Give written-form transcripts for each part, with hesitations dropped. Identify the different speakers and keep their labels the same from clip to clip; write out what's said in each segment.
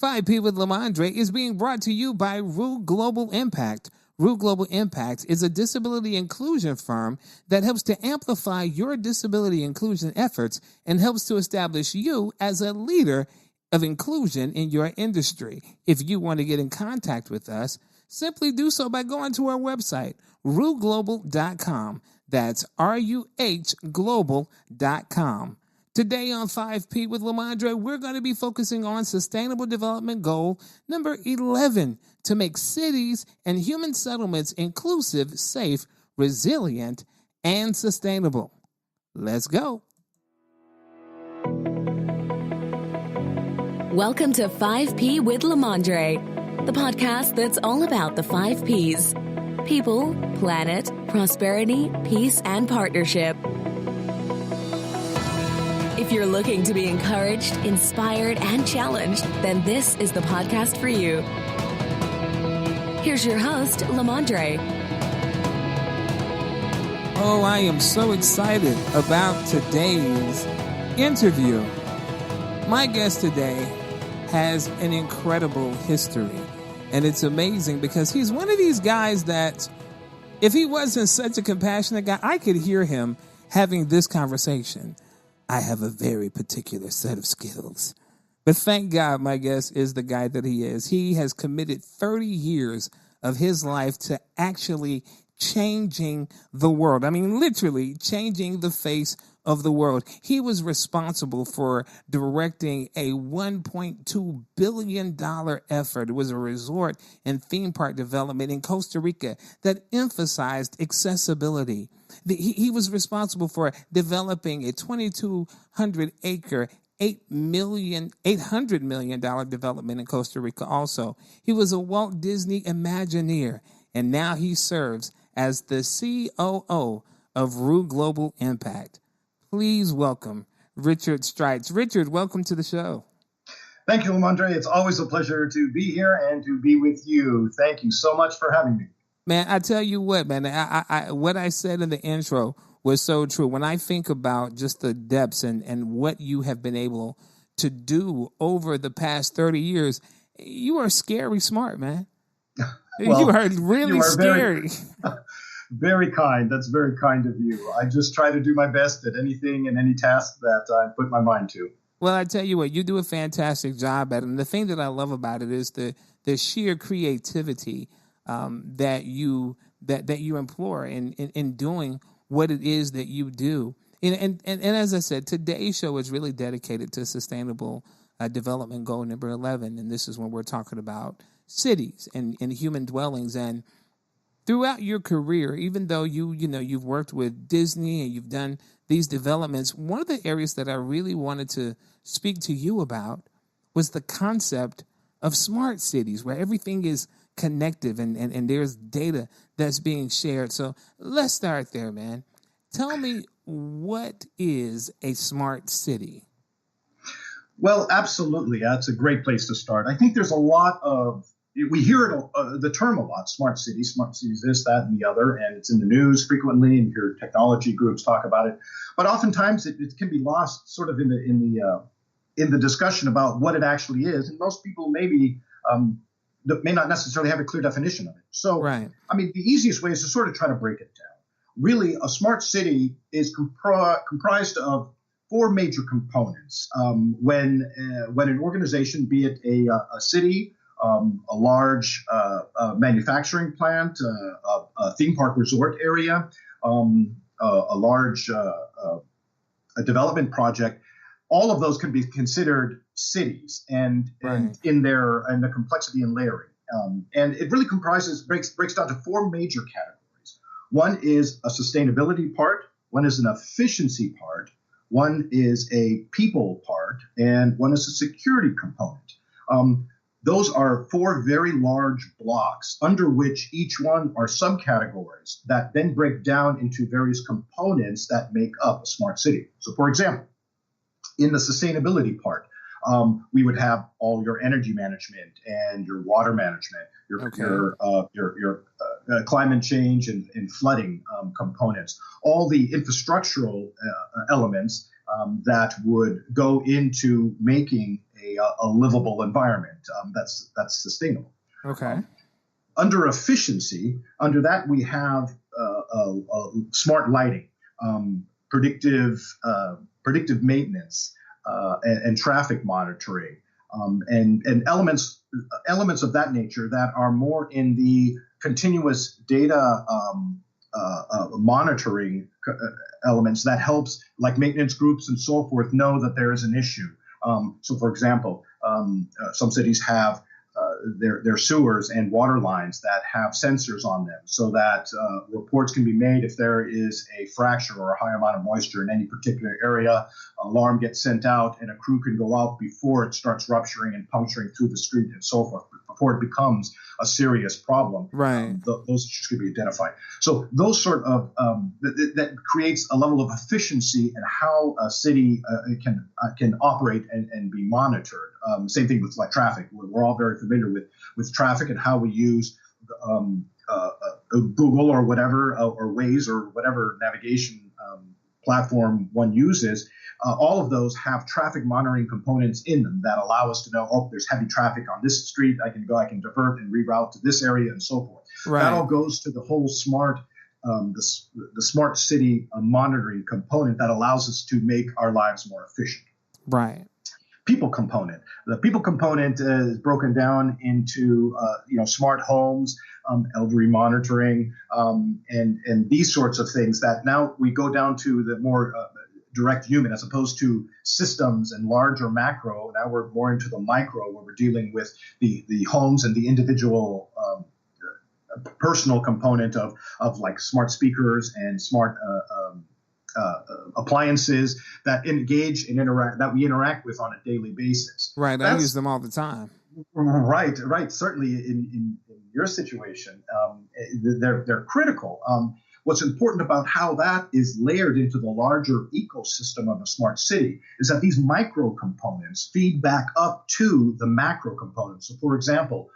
Speaker 1: 5P with LaMondre is being brought to you by Rue Global Impact. Rue Global Impact is a disability inclusion firm that helps to amplify your disability inclusion efforts and helps to establish you as a leader of inclusion in your industry. If you want to get in contact with us, simply do so by going to our website, ruglobal.com. That's ruhglobal.com. Today on 5P with LaMondre, we're going to be focusing on Sustainable Development Goal number 11 to make cities and human settlements inclusive, safe, resilient, and sustainable. Let's go.
Speaker 2: Welcome to 5P with LaMondre, the podcast that's all about the 5 Ps: people, planet, prosperity, peace, and partnership. If you're looking to be encouraged, inspired, and challenged, then this is the podcast for you. Here's your host, LaMondre.
Speaker 1: Oh, I am so excited about today's interview. My guest today has an incredible history, and it's amazing because he's one of these guys that, if he wasn't such a compassionate guy, I could hear him having this conversation. I have a very particular set of skills. But thank God my guest is the guy that he is. He has committed 30 years of his life to actually changing the world. I mean, literally changing the face of the world. He was responsible for directing a $1.2 billion effort. It was a resort and theme park development in Costa Rica that emphasized accessibility. He was responsible for developing a 2,200-acre, $800 million development in Costa Rica also. He was a Walt Disney Imagineer, and now he serves as the COO of Rue Global Impact. Please welcome Richard Streitz. Richard, welcome to the show.
Speaker 3: Thank you, LaMondre. It's always a pleasure to be here and to be with you. Thank you so much for having me.
Speaker 1: Man, I tell you what, man, what I said in the intro was so true. When I think about just the depths and what you have been able to do over the past 30 years, you are scary smart, man.
Speaker 3: Well,
Speaker 1: you are really scary.
Speaker 3: Very kind. That's very kind of you. I just try to do my best at anything and any task that I put my mind to.
Speaker 1: Well, I tell you what, you do a fantastic job at it. And the thing that I love about it is the sheer creativity that you employ in doing what it is that you do. And as I said, today's show is really dedicated to Sustainable Development Goal number 11. And this is when we're talking about cities and human dwellings. And throughout your career, even though you've worked with Disney and you've done these developments, one of the areas that I really wanted to speak to you about was the concept of smart cities, where everything is connective and there's data that's being shared. So let's start there, man. Tell me, what is a smart city?
Speaker 3: Well, absolutely. That's a great place to start. I think there's a lot of, we hear the term a lot, smart cities, this, that, and the other, and it's in the news frequently, and you hear technology groups talk about it. But oftentimes it can be lost sort of in the discussion about what it actually is, and most people may not necessarily have a clear definition of it. So, right. I mean, the easiest way is to sort of try to break it down. Really, a smart city is comprised of four major components. When an organization, be it a city, a large manufacturing plant, a theme park resort area, a large a development project, all of those can be considered cities and in the complexity and layering. And it really breaks down to four major categories. One is a sustainability part, one is an efficiency part, one is a people part, and one is a security component. Those are four very large blocks under which each one are subcategories that then break down into various components that make up a smart city. So, for example, in the sustainability part, we would have all your energy management and your water management, your climate change and flooding components, all the infrastructural elements that would go into making a livable environment that's sustainable.
Speaker 1: Okay.
Speaker 3: Under efficiency, under that we have smart lighting, predictive maintenance, and traffic monitoring, and elements of that nature that are more in the continuous data monitoring elements that helps, like maintenance groups and so forth, know that there is an issue. So, for example, some cities have their sewers and water lines that have sensors on them, so that reports can be made if there is a fracture or a high amount of moisture in any particular area. Alarm gets sent out, and a crew can go out before it starts rupturing and puncturing through the street and so forth, before it becomes a serious problem.
Speaker 1: Right.
Speaker 3: Those issues can be identified. So those sort of that creates a level of efficiency in how a city can operate and be monitored. Same thing with like traffic. We're all very familiar with traffic and how we use Google or whatever, or Waze or whatever navigation platform one uses. All of those have traffic monitoring components in them that allow us to know, oh, there's heavy traffic on this street. I can divert and reroute to this area and so forth.
Speaker 1: Right.
Speaker 3: That all goes to the whole smart, the smart city monitoring component that allows us to make our lives more efficient.
Speaker 1: Right.
Speaker 3: People component. The people component is broken down into smart homes, elderly monitoring, and these sorts of things. That now we go down to the more direct human, as opposed to systems and larger macro. Now we're more into the micro, where we're dealing with the homes and the individual personal component of like smart speakers and smart appliances that engage and that we interact with on a daily basis.
Speaker 1: Right. I use them all the time.
Speaker 3: Right. Certainly in your situation, they're critical. What's important about how that is layered into the larger ecosystem of a smart city is that these micro components feed back up to the macro components. So, for example,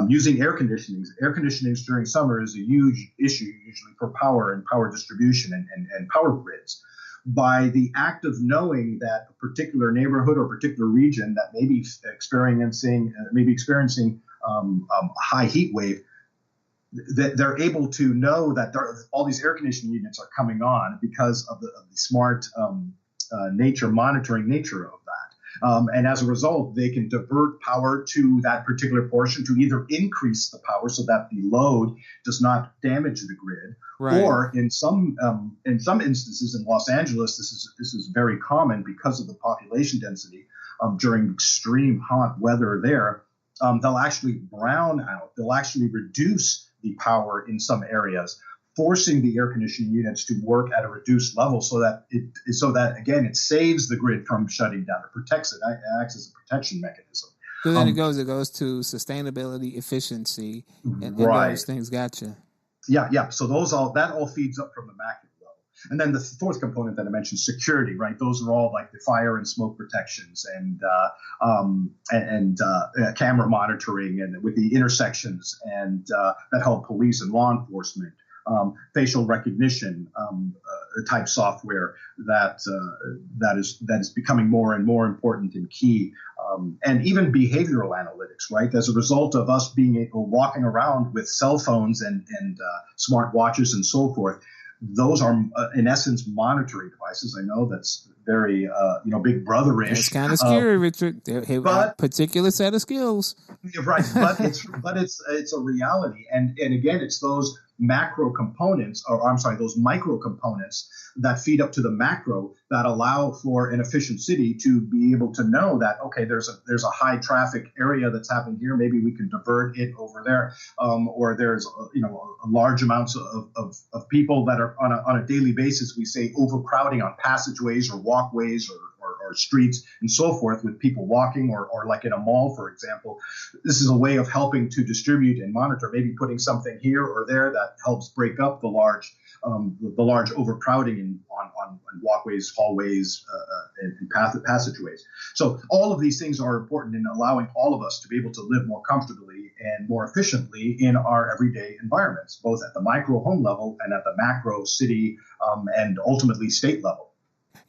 Speaker 3: using air conditioning. Air conditioning during summer is a huge issue, usually for power and power distribution and power grids. By the act of knowing that a particular neighborhood or particular region that may be experiencing a high heat wave, that they're able to know that all these air conditioning units are coming on because of the smart monitoring nature of that. And as a result, they can divert power to that particular portion to either increase the power so that the load does not damage the grid, right. Or in some instances in Los Angeles, this is very common because of the population density. During extreme hot weather there, they'll actually brown out. They'll actually reduce the power in some areas, forcing the air conditioning units to work at a reduced level, so that again it saves the grid from shutting down. It protects it. It acts as a protection mechanism.
Speaker 1: So then it goes to sustainability, efficiency, and those things. Gotcha.
Speaker 3: Yeah. So that all feeds up from the macro level. And then the fourth component that I mentioned, security, right? Those are all like the fire and smoke protections and camera monitoring, and with the intersections and that help police and law enforcement. Facial recognition type software that is becoming more and more important and key, and even behavioral analytics, right? As a result of us walking around with cell phones and smart watches and so forth, those are in essence monitoring devices. I know that's very Big Brother-ish.
Speaker 1: It's kind of scary, Richard. They have a particular set of skills.
Speaker 3: Right, but it's a reality, and again, it's those macro components, those micro components that feed up to the macro that allow for an efficient city to be able to know that, okay, there's a high traffic area that's happening here. Maybe we can divert it over there, or there's large amounts of people that are on a daily basis. We say overcrowding on passageways or walkways or streets and so forth, with people walking, or like in a mall, for example. This is a way of helping to distribute and monitor, maybe putting something here or there that helps break up the large overcrowding on walkways, hallways, and passageways. So all of these things are important in allowing all of us to be able to live more comfortably and more efficiently in our everyday environments, both at the micro home level and at the macro city and ultimately state level.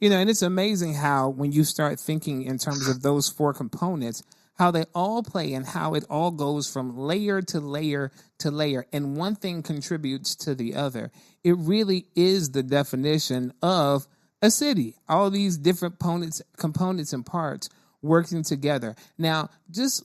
Speaker 1: And it's amazing how when you start thinking in terms of those four components, how they all play and how it all goes from layer to layer to layer, and one thing contributes to the other. It really is the definition of a city. All these different components and parts working together. Now, just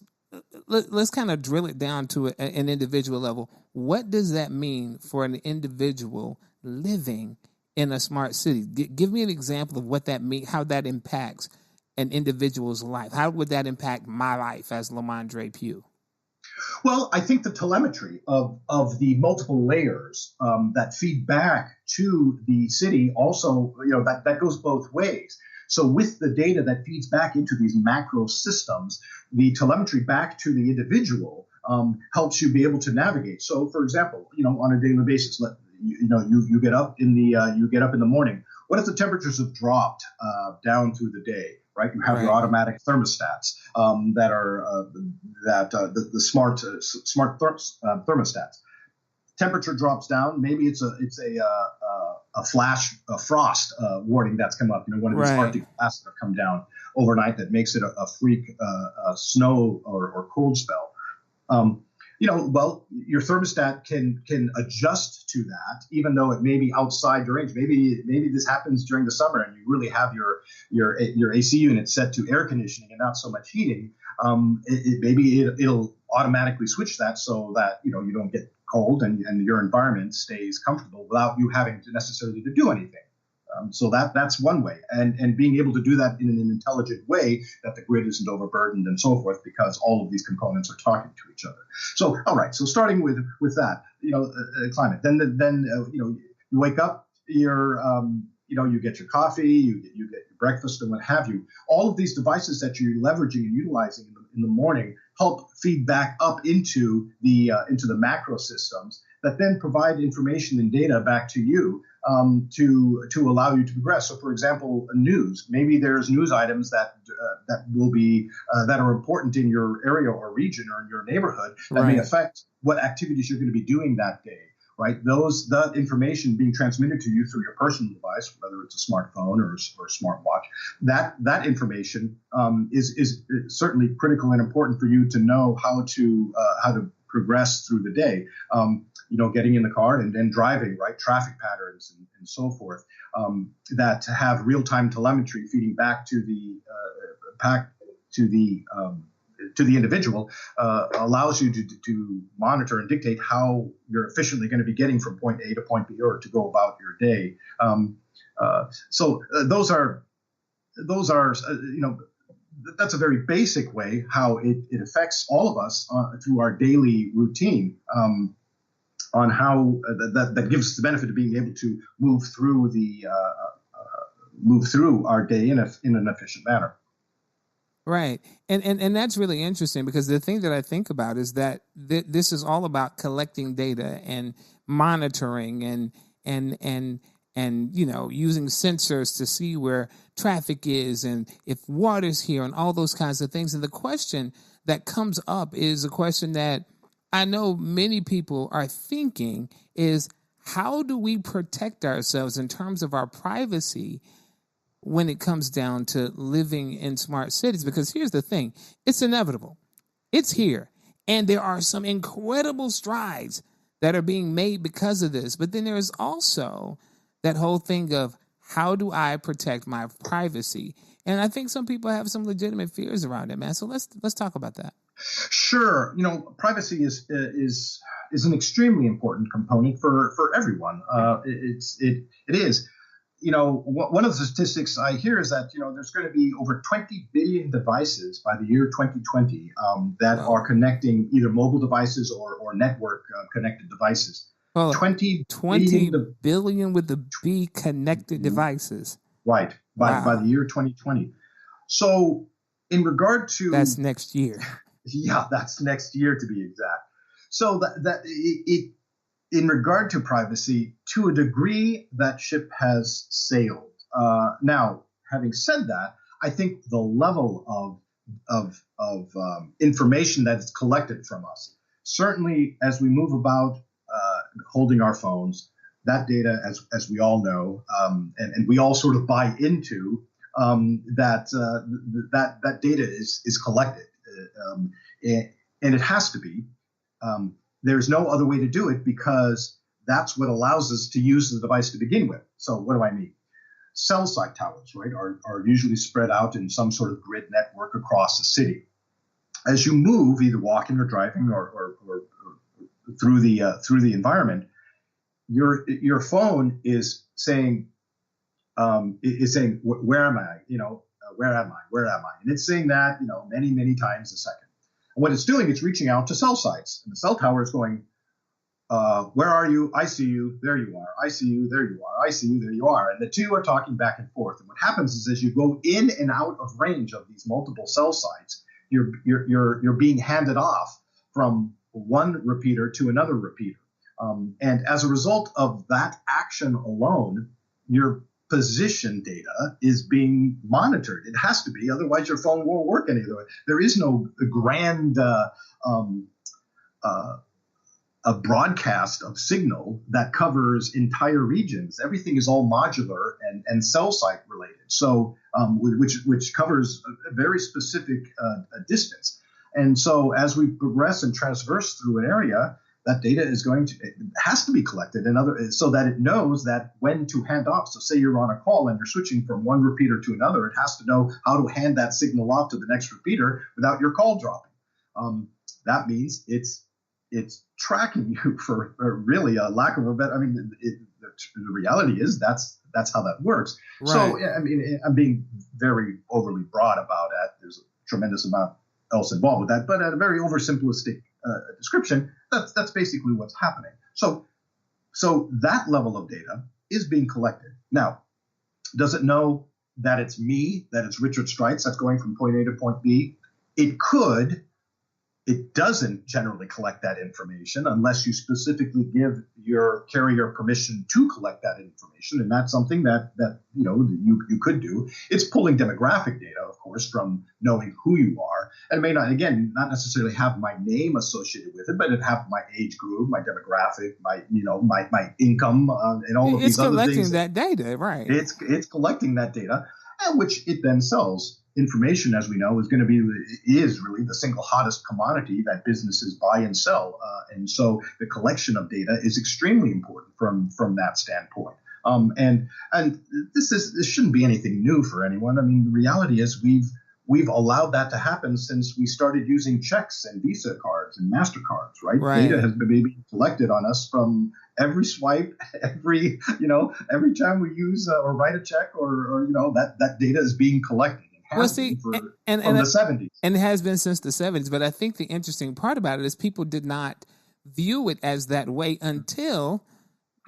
Speaker 1: let's kind of drill it down to an individual level. What does that mean for an individual living in a smart city? Give me an example of what that means, how that impacts an individual's life. How would that impact my life as LaMondre Pugh?
Speaker 3: Well, I think the telemetry of the multiple layers that feed back to the city also, that goes both ways. So with the data that feeds back into these macro systems, the telemetry back to the individual helps you be able to navigate. So, for example, on a daily basis, you get up in the morning. What if the temperatures have dropped down through the day? Right, you have your automatic thermostats that are the smart thermostats. Temperature drops down. Maybe it's a frost warning that's come up. One of these Arctic blasts that have come down overnight that makes it a freak snow or cold spell. Well, your thermostat can adjust to that, even though it may be outside your range. Maybe this happens during the summer, and you really have your AC unit set to air conditioning and not so much heating. It'll automatically switch that so that you don't get cold and your environment stays comfortable without you having to necessarily to do anything. So that's one way, and being able to do that in an intelligent way that the grid isn't overburdened and so forth, because all of these components are talking to each other. So all right, so starting with that, climate. Then you wake up, you get your coffee, you get your breakfast, and what have you. All of these devices that you're leveraging and utilizing in the morning help feed back up into the macro systems that then provide information and data back to you to allow you to progress. So, for example, news. Maybe there's news items that will be that are important in your area or region or in your neighborhood that may affect what activities you're going to be doing that day. Right? That information being transmitted to you through your personal device, whether it's a smartphone or a smartwatch, that information is certainly critical and important for you to know how to progress through the day. Getting in the car and then driving, right? Traffic patterns and so forth, that have real-time telemetry feeding back to the individual allows you to monitor and dictate how you're efficiently going to be getting from point A to point B, or to go about your day. So those are that's a very basic way how it affects all of us through our daily routine. On how that gives us the benefit of being able to move through our day in an efficient manner.
Speaker 1: Right. And that's really interesting, because the thing that I think about is that this is all about collecting data and monitoring and using sensors to see where traffic is and if water's here and all those kinds of things. And the question that comes up is a question that I know many people are thinking is, how do we protect ourselves in terms of our privacy when it comes down to living in smart cities? Because here's the thing, it's inevitable. It's here. And there are some incredible strides that are being made because of this. But then there's also that whole thing of, how do I protect my privacy? And I think some people have some legitimate fears around it, man. So let's talk about that.
Speaker 3: Sure. Privacy is an extremely important component for everyone. It is. One of the statistics I hear is that, there's going to be over 20 billion devices by the year 2020 that are connecting either mobile devices or network connected devices.
Speaker 1: Well, 20 billion with the B connected devices.
Speaker 3: Right. By the year 2020. So in regard to...
Speaker 1: That's next year.
Speaker 3: Yeah, that's next year to be exact. So in regard to privacy, to a degree, that ship has sailed. Now, having said that, I think the level of information that is collected from us, certainly as we move about holding our phones, that data, as we all know, and we all sort of buy into, that data is collected, and it has to be. There's no other way to do it because that's what allows us to use the device to begin with. So what do I mean? Cell site towers, right, are usually spread out in some sort of grid network across a city. As you move, either walking or driving or through the environment, your phone is saying where am I? Where am I? Where am I? And it's saying that many times a second. And what it's doing, it's reaching out to cell sites, and the cell tower is going, where are you? I see you. There you are. I see you. There you are. I see you. There you are. And the two are talking back and forth. And what happens is, as you go in and out of range of these multiple cell sites, you're being handed off from one repeater to another repeater. And as a result of that action alone, your position data is being monitored. It has to be, otherwise your phone won't work any other way. There is no grand a broadcast of signal that covers entire regions. Everything is all modular and cell site related, so which covers a very specific distance. And so as we progress and transverse through an area, that data has to be collected so that it knows that when to hand off. So say you're on a call and you're switching from one repeater to another, it has to know how to hand that signal off to the next repeater without your call dropping. That means it's tracking you for really a lack of a better. I mean, the reality is that's how that works. Right. So I mean, I'm being very overly broad about it. There's a tremendous amount else involved with that, but at a very oversimplistic description, that's basically what's happening. So that level of data is being collected. Now, does it know that it's me, that it's Richard Streitz that's going from point A to point B? It could. It doesn't generally collect that information unless you specifically give your carrier permission to collect that information, and that's something that you could do. It's pulling demographic data, of course, from knowing who you are, and it may not necessarily have my name associated with it, but it have my age group, my demographic, my income, and all of these other things.
Speaker 1: It's collecting that data, right?
Speaker 3: It's collecting that data, which it then sells. Information, as we know, is really the single hottest commodity that businesses buy and sell, and so the collection of data is extremely important from that standpoint. And this shouldn't be anything new for anyone. I mean, the reality is we've allowed that to happen since we started using checks and Visa cards and MasterCards, right? Data has been being collected on us from every swipe, every time we use or write a check or that data is being collected.
Speaker 1: Well, see,
Speaker 3: from the 70s.
Speaker 1: And it has been since the 70s. But I think the interesting part about it is people did not view it as that way until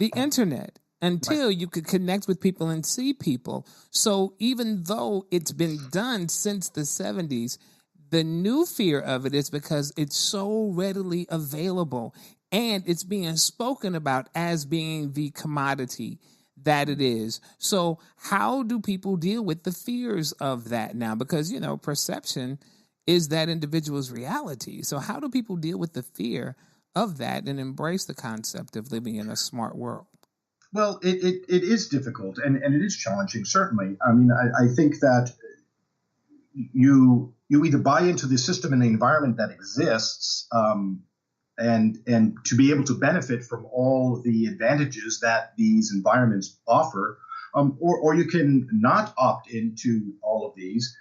Speaker 1: the internet, until you could connect with people and see people. So even though it's been done since the 70s, the new fear of it is because it's so readily available and it's being spoken about as being the commodity that it is. So how do people deal with the fears of that now? Because, perception is that individual's reality. So how do people deal with the fear of that and embrace the concept of living in a smart world?
Speaker 3: Well, it is difficult and it is challenging, certainly. I mean, I think that you either buy into the system and the environment that exists, and to be able to benefit from all the advantages that these environments offer, or you can not opt into all of these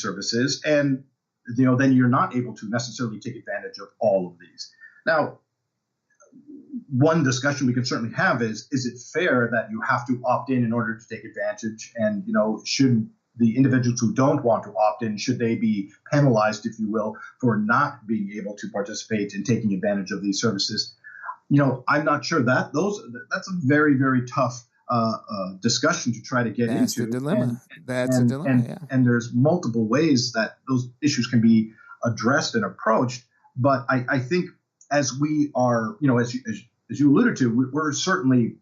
Speaker 3: services, and then you're not able to necessarily take advantage of all of these. Now, one discussion we can certainly have is it fair that you have to opt in order to take advantage, and should the individuals who don't want to opt in, should they be penalized, if you will, for not being able to participate in taking advantage of these services? I'm not sure that's a very, very tough discussion to try to get into.
Speaker 1: That's a dilemma. That's a dilemma, yeah.
Speaker 3: And there's multiple ways that those issues can be addressed and approached. But I think as we are, as you alluded to, we're certainly,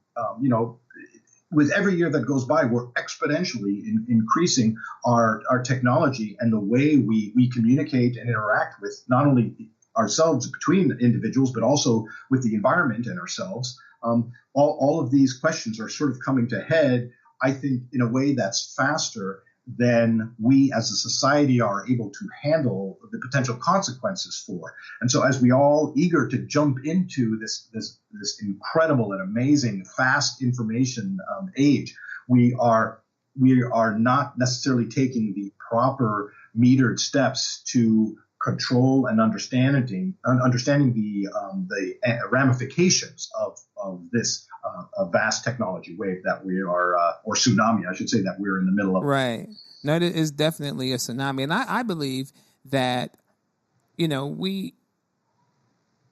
Speaker 3: with every year that goes by, we're exponentially increasing our technology and the way we communicate and interact with not only ourselves between individuals, but also with the environment and ourselves. All of these questions are sort of coming to head, I think, in a way that's faster than we as a society are able to handle the potential consequences for. And so as we all eager to jump into this incredible and amazing fast information age, we are not necessarily taking the proper metered steps to control and understanding the ramifications of this vast technology wave that we are, or tsunami, I should say, that we're in the middle of.
Speaker 1: Right. No, it is definitely a tsunami, and I believe that,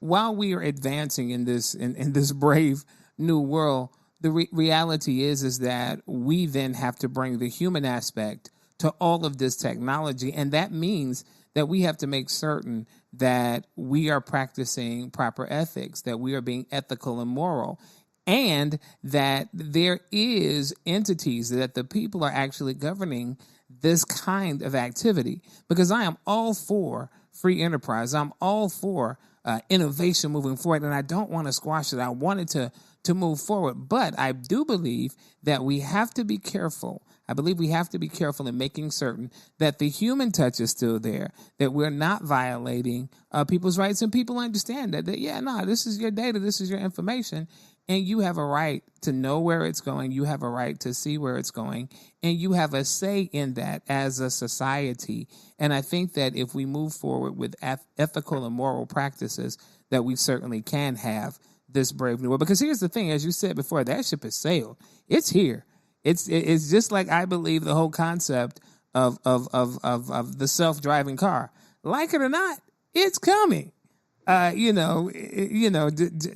Speaker 1: while we are advancing in this brave new world, the reality is that we then have to bring the human aspect to all of this technology, and that means that we have to make certain that we are practicing proper ethics, that we are being ethical and moral, and that there is entities, that the people are actually governing this kind of activity. Because I am all for free enterprise. I'm all for innovation moving forward, and I don't want to squash it. I want it to move forward. But I do believe that we have to be careful. I believe we have to be careful in making certain that the human touch is still there, that we're not violating people's rights, and people understand that this is your data, this is your information, and you have a right to know where it's going, you have a right to see where it's going, and you have a say in that as a society. And I think that if we move forward with ethical and moral practices, that we certainly can have this brave new world. Because here's the thing, as you said before, that ship has sailed. It's here. It's just like, I believe, the whole concept of the self-driving car. Like it or not, it's coming.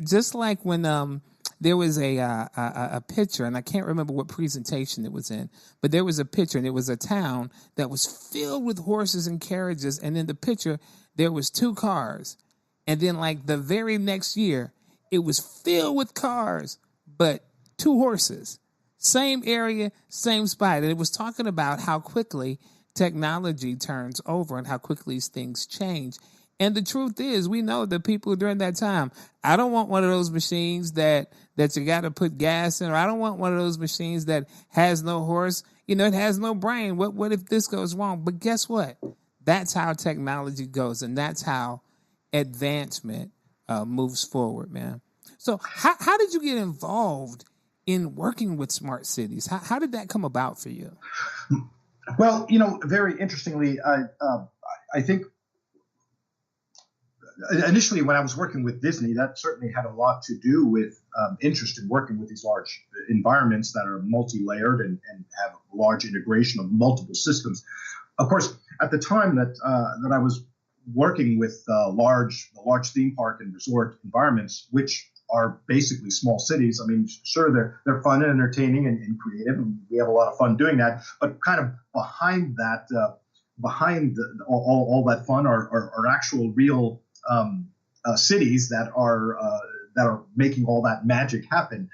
Speaker 1: Just like when there was a picture, and I can't remember what presentation it was in, but there was a picture, and it was a town that was filled with horses and carriages, and in the picture there was 2 cars, and then like the very next year it was filled with cars, but 2 horses. Same area, same spot. And it was talking about how quickly technology turns over and how quickly things change. And the truth is, we know the people during that time, I don't want one of those machines that you got to put gas in, or I don't want one of those machines that has no horse, it has no brain. What if this goes wrong? But guess what? That's how technology goes, and that's how advancement moves forward, man. So how did you get involved in working with smart cities? How did that come about for you?
Speaker 3: Well, very interestingly, I think initially when I was working with Disney, that certainly had a lot to do with interest in working with these large environments that are multi-layered and have large integration of multiple systems. Of course, at the time that I was working with large theme park and resort environments, which are basically small cities. I mean, sure, they're fun and entertaining and creative, and we have a lot of fun doing that. But kind of behind that, all that fun are actual real cities that are making all that magic happen.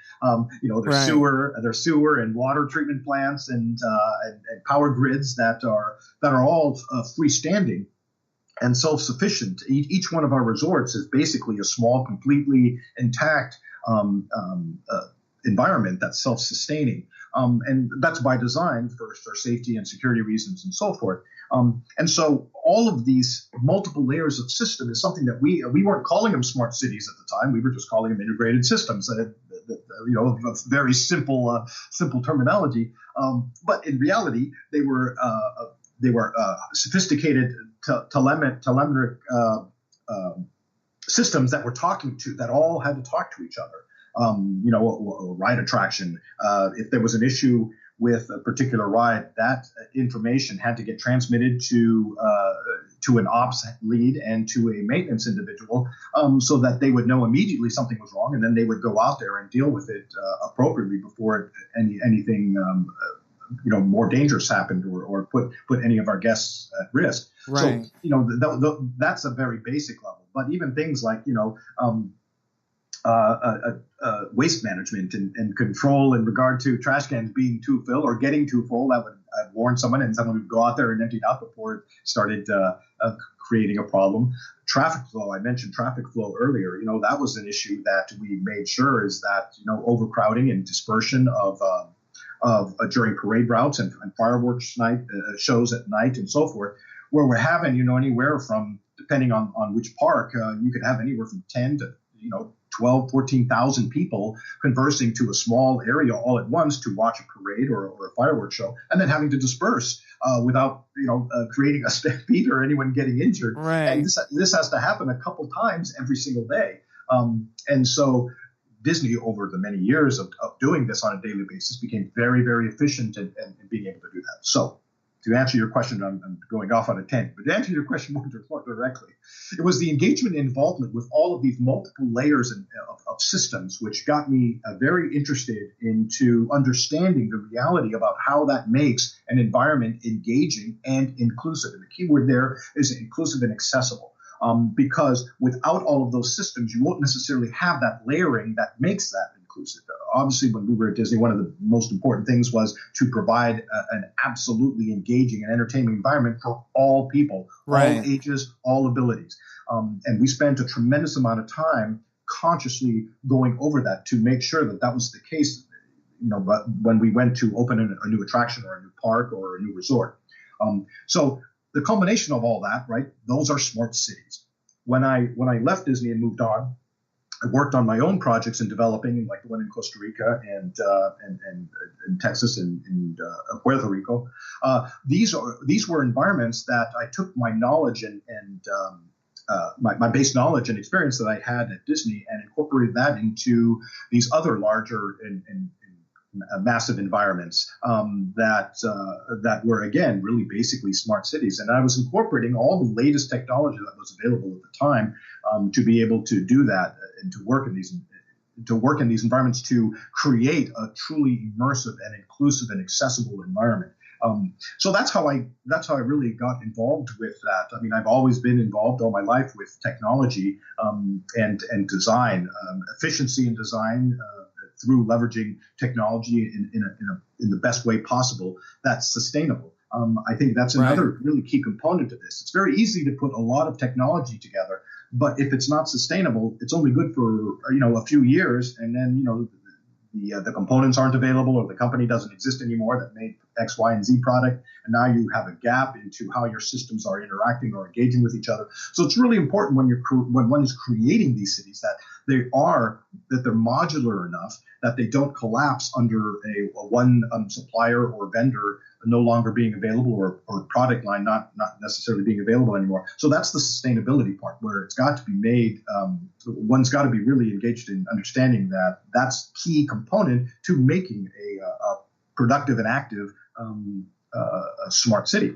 Speaker 3: There's right. sewer and water treatment plants and power grids that are all freestanding and self-sufficient. Each one of our resorts is basically a small, completely intact environment that's self-sustaining. And that's by design for safety and security reasons and so forth. And so all of these multiple layers of system is something that we weren't calling them smart cities at the time. We were just calling them integrated systems. A very simple terminology. But in reality, they were sophisticated telematic systems that all had to talk to each other. Ride attraction. If there was an issue with a particular ride, that information had to get transmitted to an ops lead and to a maintenance individual, so that they would know immediately something was wrong, and then they would go out there and deal with it appropriately before anything more dangerous happened or put any of our guests at risk.
Speaker 1: Right.
Speaker 3: So that's a very basic level. But even things like waste management and control in regard to trash cans being too full or getting too full, that would warn someone, and someone would go out there and empty it out before it started creating a problem. Traffic flow, I mentioned traffic flow earlier. That was an issue that we made sure is that, overcrowding and dispersion of during parade routes and fireworks night shows at night and so forth, where we're having, anywhere from, depending on which park, you could have anywhere from 10 to, 12, 14,000 people conversing to a small area all at once to watch a parade or a fireworks show, and then having to disperse without, creating a stampede or anyone getting injured.
Speaker 1: Right.
Speaker 3: And this has to happen a couple times every single day. And so Disney, over the many years of doing this on a daily basis, became very, very efficient in being able to do that. So to answer your question, I'm going off on a tangent, but to answer your question more directly, it was the engagement and involvement with all of these multiple layers of systems which got me very interested into understanding the reality about how that makes an environment engaging and inclusive. And the key word there is inclusive and accessible. Because without all of those systems, you won't necessarily have that layering that makes that inclusive. Obviously, when we were at Disney, one of the most important things was to provide an absolutely engaging and entertaining environment for all people,
Speaker 1: right,
Speaker 3: all ages, all abilities. And we spent a tremendous amount of time consciously going over that to make sure that that was the case. But when we went to open a new attraction or a new park or a new resort. So the culmination of all that, right? Those are smart cities. When I left Disney and moved on, I worked on my own projects in developing, like the one in Costa Rica and in Texas and Puerto Rico. These were environments that I took my knowledge and my base knowledge and experience that I had at Disney and incorporated that into these other larger and massive environments that were, again, really basically smart cities. And I was incorporating all the latest technology that was available at the time to be able to do that and to work in these environments to create a truly immersive and inclusive and accessible environment. So that's how I really got involved with that. I mean, I've always been involved all my life with technology and design, efficiency in design. Through leveraging technology in the best way possible that's sustainable. I think that's another really key component to this. It's very easy to put a lot of technology together, but if it's not sustainable, it's only good for a few years, and then the components aren't available or the company doesn't exist anymore that made X, Y, and Z product, and now you have a gap into how your systems are interacting or engaging with each other. So it's really important when one is creating these cities that they're modular enough that they don't collapse under a one supplier or vendor no longer being available or product line not necessarily being available anymore. So that's the sustainability part where it's got to be made. One's got to be really engaged in understanding that that's key component to making a productive and active a smart city.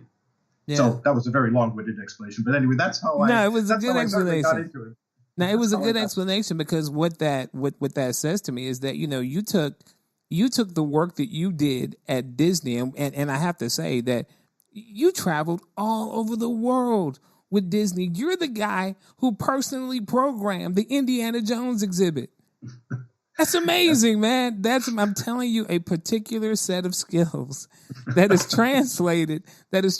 Speaker 3: Yeah. So that was a very long-winded explanation, but anyway, that's how
Speaker 1: it was a good explanation. Got into it. Now it was a good explanation because what that says to me is that you took the work that you did at Disney and I have to say that you traveled all over the world with Disney. You're the guy who personally programmed the Indiana Jones exhibit. That's amazing, man. I'm telling you, a particular set of skills that is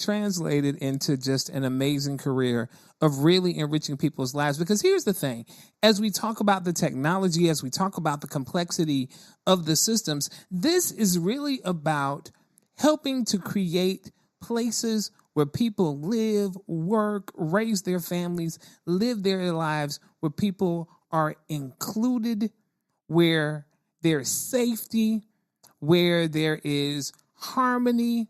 Speaker 1: translated into just an amazing career of really enriching people's lives. Because here's the thing, as we talk about the technology, as we talk about the complexity of the systems, this is really about helping to create places where people live, work, raise their families, live their lives, where people are included, where there's safety, where there is harmony,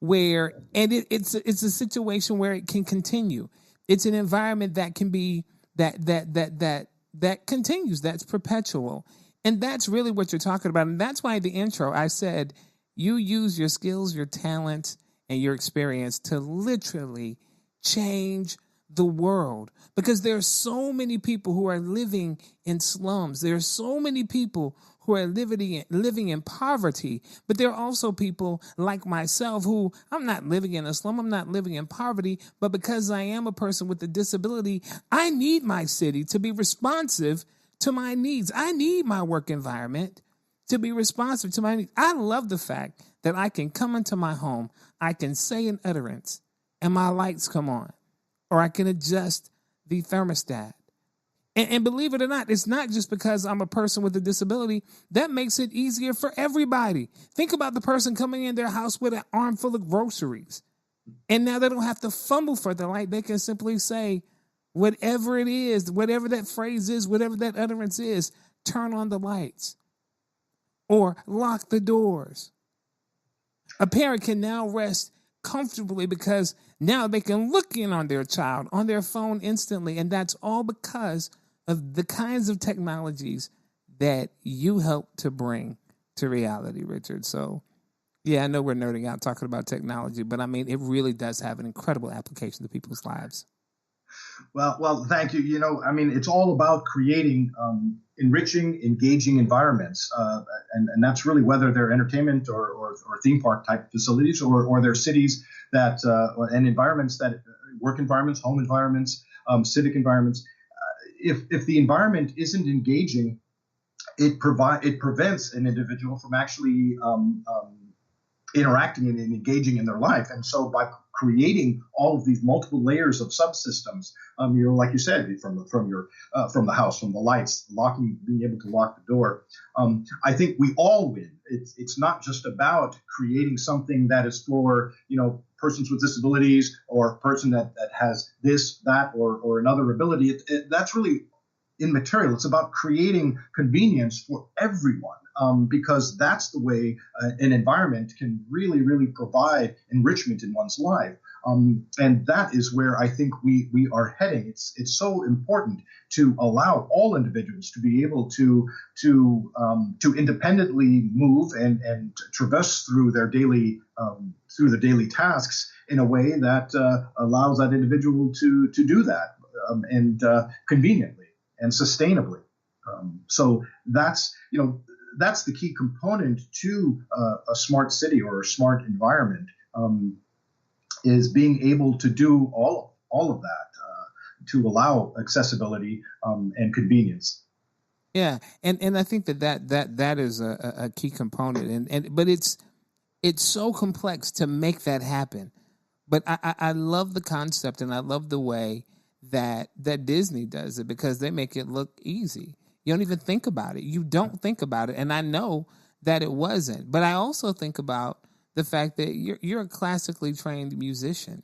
Speaker 1: it's a situation where it can continue. It's an environment that can be that continues, that's perpetual. And that's really what you're talking about. And that's why in the intro I said you use your skills, your talent, and your experience to literally change the world, because there are so many people who are living in slums. There are so many people who are living in poverty, but there are also people like myself who I'm not living in a slum. I'm not living in poverty, but because I am a person with a disability, I need my city to be responsive to my needs. I need my work environment to be responsive to my needs. I love the fact that I can come into my home, I can say an utterance, and my lights come on. or I can adjust the thermostat. And believe it or not, it's not just because I'm a person with a disability. That makes it easier for everybody. Think about the person coming in their house with an armful of groceries. And now they don't have to fumble for the light. They can simply say, whatever it is, whatever that phrase is, whatever that utterance is, turn on the lights or lock the doors. A parent can now rest comfortably because now they can look in on their child on their phone instantly. And that's all because of the kinds of technologies that you help to bring to reality, Richard. So, yeah, I know we're nerding out talking about technology, but I mean, it really does have an incredible application to people's lives.
Speaker 3: Well, thank you. I mean, it's all about creating enriching, engaging environments, and that's really whether they're entertainment or theme park type facilities, or they're cities that and environments that work environments, home environments, civic environments. If the environment isn't engaging, it prevents an individual from actually interacting and engaging in their life. And so by creating all of these multiple layers of subsystems, like you said, from the house, from the lights, being able to lock the door, I think we all win. It's not just about creating something that is for persons with disabilities or a person that has this, that, or another ability. That's really immaterial. It's about creating convenience for everyone. Because that's the way an environment can really, really provide enrichment in one's life. And that is where I think we are heading. It's so important to allow all individuals to be able to independently move and traverse through their daily tasks in a way that allows that individual to do that and conveniently and sustainably. So that's the key component to a smart city or a smart environment, is being able to do all of that to allow accessibility and convenience.
Speaker 1: Yeah, and I think that is a key component, but it's so complex to make that happen. But I love the concept, and I love the way that Disney does it, because they make it look easy. You don't even think about it. You don't think about it. And I know that it wasn't. But I also think about the fact that you're a classically trained musician.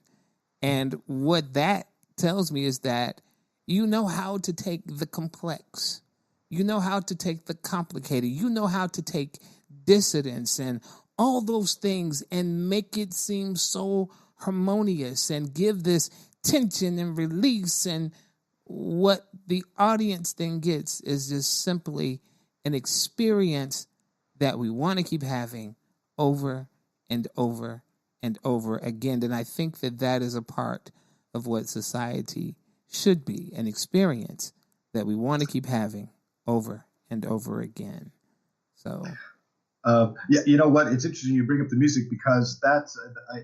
Speaker 1: And what that tells me is that you know how to take the complex. You know how to take the complicated. You know how to take dissidence and all those things and make it seem so harmonious and give this tension and release, and what the audience then gets is just simply an experience that we want to keep having over and over and over again. And I think that is a part of what society should be, an experience that we want to keep having over and over again. So...
Speaker 3: yeah, you know what? It's interesting you bring up the music, because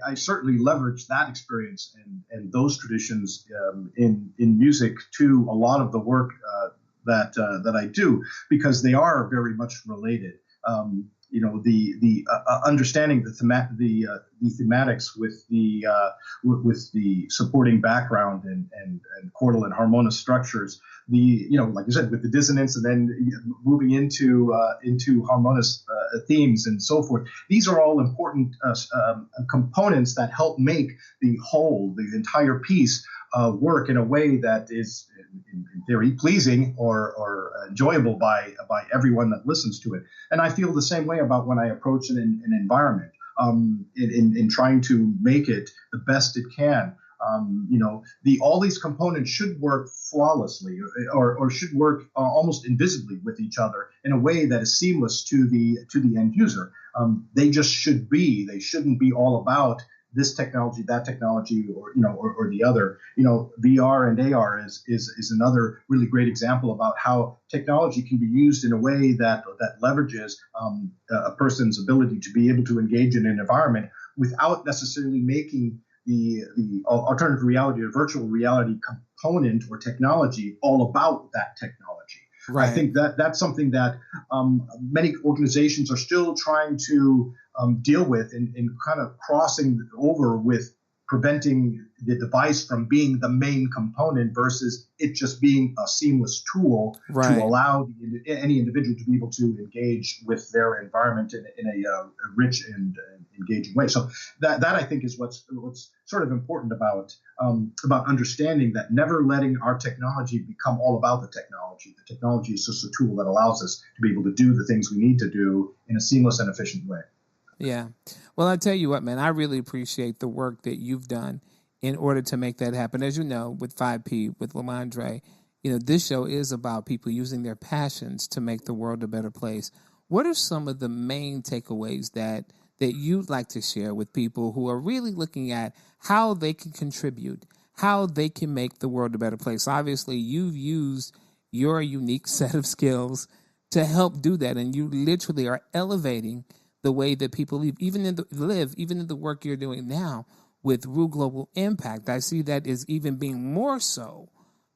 Speaker 3: I certainly leverage that experience and those traditions in music to a lot of the work that I do, because they are very much related. The understanding the thematics with the supporting background and chordal and harmonious structures. Like you said, with the dissonance, and then moving into harmonious themes and so forth. These are all important components that help make the whole, the entire piece, work in a way that is, in theory, pleasing or enjoyable by everyone that listens to it. And I feel the same way about when I approach an environment, in trying to make it the best it can. All these components should work flawlessly, or should work almost invisibly with each other in a way that is seamless to the end user. They just should be. They shouldn't be all about this technology, that technology, or the other. VR and AR is another really great example about how technology can be used in a way that leverages a person's ability to be able to engage in an environment without necessarily making the alternative reality or virtual reality component or technology all about that technology. Right. I think that's something that many organizations are still trying to deal with, in kind of crossing over with preventing the device from being the main component versus it just being a seamless tool to allow any individual to be able to engage with their environment in a rich and engaging way. So that I think is what's sort of important about understanding that never letting our technology become all about the technology. The technology is just a tool that allows us to be able to do the things we need to do in a seamless and efficient way.
Speaker 1: Yeah. Well, I tell you what, man, I really appreciate the work that you've done in order to make that happen. As you know, with 5P, with LaMondre, this show is about people using their passions to make the world a better place. What are some of the main takeaways that you'd like to share with people who are really looking at how they can contribute, how they can make the world a better place? Obviously, you've used your unique set of skills to help do that, and you literally are elevating the way that people live, even in the work you're doing now with Real Global Impact. I see that as even being more so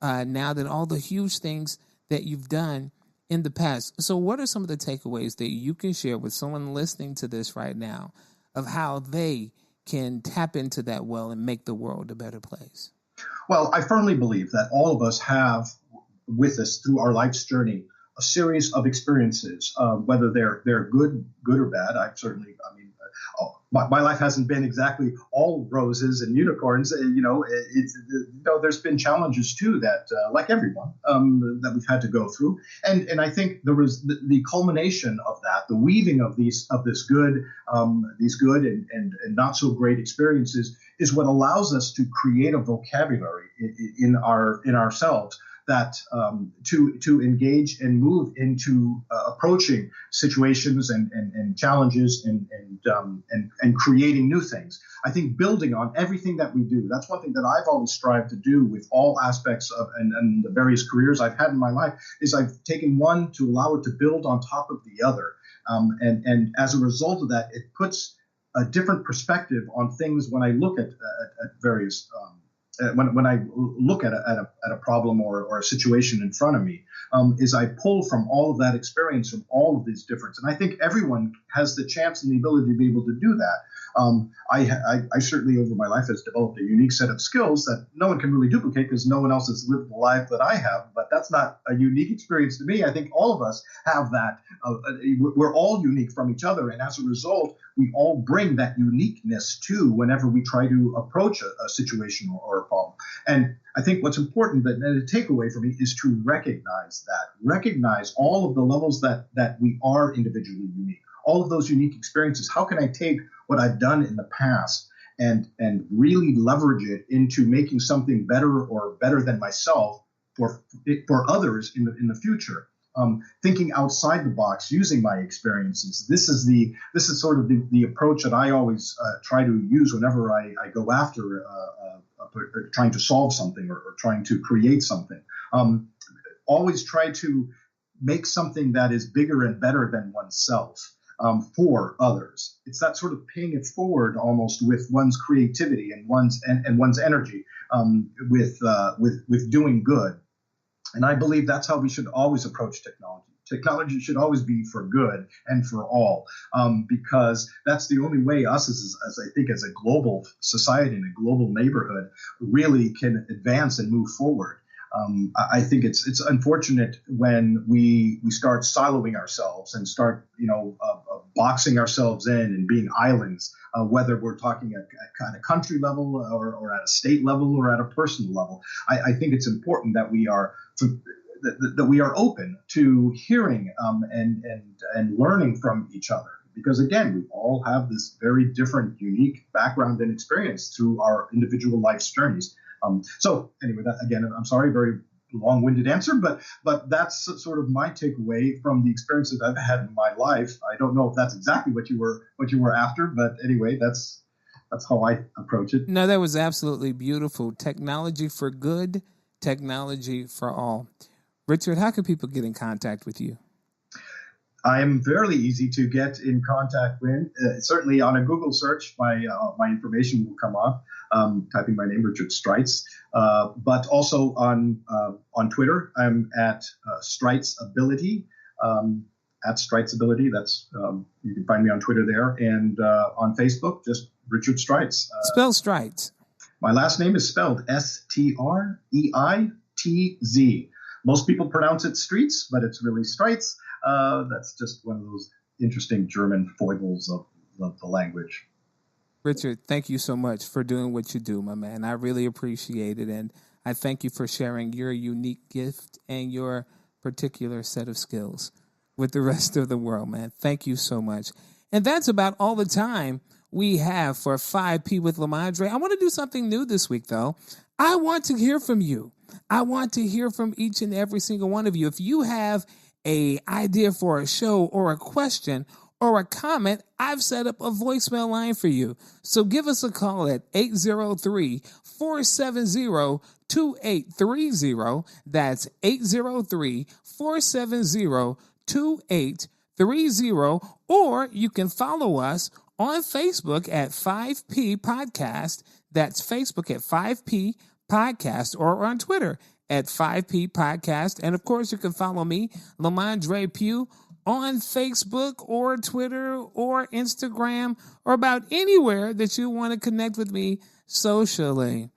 Speaker 1: now than all the huge things that you've done in the past. So what are some of the takeaways that you can share with someone listening to this right now of how they can tap into that well and make the world a better place?
Speaker 3: Well, I firmly believe that all of us have with us through our life's journey a series of experiences, whether they're good or bad. My life hasn't been exactly all roses and unicorns. There's been challenges too that, like everyone, that we've had to go through. And I think there was the culmination of that, the weaving of these good and not so great experiences is what allows us to create a vocabulary in ourselves that to engage and move into approaching situations and challenges and creating new things. I think building on everything that we do, that's one thing that I've always strived to do with all aspects of and the various careers I've had in my life is I've taken one to allow it to build on top of the other. And as a result of that, it puts a different perspective on things when I look at various when I look at a problem or a situation in front of me, is I pull from all of that experience from all of these differences. And I think everyone has the chance and the ability to be able to do that. I certainly over my life has developed a unique set of skills that no one can really duplicate because no one else has lived the life that I have. But that's not a unique experience to me. I think all of us have that. We're all unique from each other. And as a result, we all bring that uniqueness to whenever we try to approach a situation or a problem. And I think what's important, that the takeaway for me is to recognize all of the levels that we are individually unique, all of those unique experiences. How can I take what I've done in the past and really leverage it into making something better or better than myself for others in the future? Thinking outside the box, using my experiences. This is sort of the approach that I always try to use whenever I go after trying to solve something or trying to create something. Always try to make something that is bigger and better than oneself for others. It's that sort of paying it forward almost with one's creativity and one's energy with doing good. And I believe that's how we should always approach technology. Technology should always be for good and for all, because that's the only way us as I think as a global society and a global neighborhood really can advance and move forward. I think it's unfortunate when we start siloing ourselves and start boxing ourselves in and being islands, whether we're talking at kind of country level or at a state level or at a personal level. I think it's important that we are open to hearing and learning from each other. Because again, we all have this very different, unique background and experience through our individual life's journeys. So anyway, that, again, I'm sorry, very long-winded answer, but that's sort of my takeaway from the experiences I've had in my life. I don't know if that's exactly what you were after, but anyway, that's how I approach it.
Speaker 1: No, that was absolutely beautiful. Technology for good, technology for all. Richard, how can people get in contact with you?
Speaker 3: I am fairly easy to get in contact with. Certainly on a Google search, my information will come up. Typing my name, Richard Streitz. But also on Twitter, I'm at Streitz Ability. At Streitz Ability. That's you can find me on Twitter there, and on Facebook, just Richard Streitz.
Speaker 1: Spell Streitz.
Speaker 3: My last name is spelled Streitz. Most people pronounce it Streitz, but it's really Streitz. That's just one of those interesting German foibles of the language.
Speaker 1: Richard, thank you so much for doing what you do, my man. I really appreciate it, and I thank you for sharing your unique gift and your particular set of skills with the rest of the world, man. Thank you so much. And that's about all the time we have for 5P with LaMondre. I want to do something new this week, though. I want to hear from you. I want to hear from each and every single one of you. If you have an idea for a show or a question or a comment, I've set up a voicemail line for you. So give us a call at 803-470-2830. That's 803-470-2830. Or you can follow us on Facebook at 5P Podcast. That's Facebook at 5P Podcast, or on Twitter at 5P Podcast. And of course, you can follow me, LaMondre Pugh, on Facebook or Twitter or Instagram or about anywhere that you want to connect with me socially.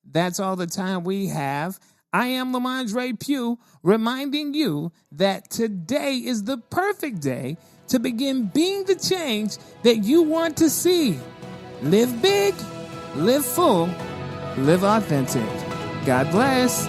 Speaker 1: That's all the time we have. I am LaMondre Pugh, reminding you that today is the perfect day to begin being the change that you want to see. Live big, live full, live authentic. God bless.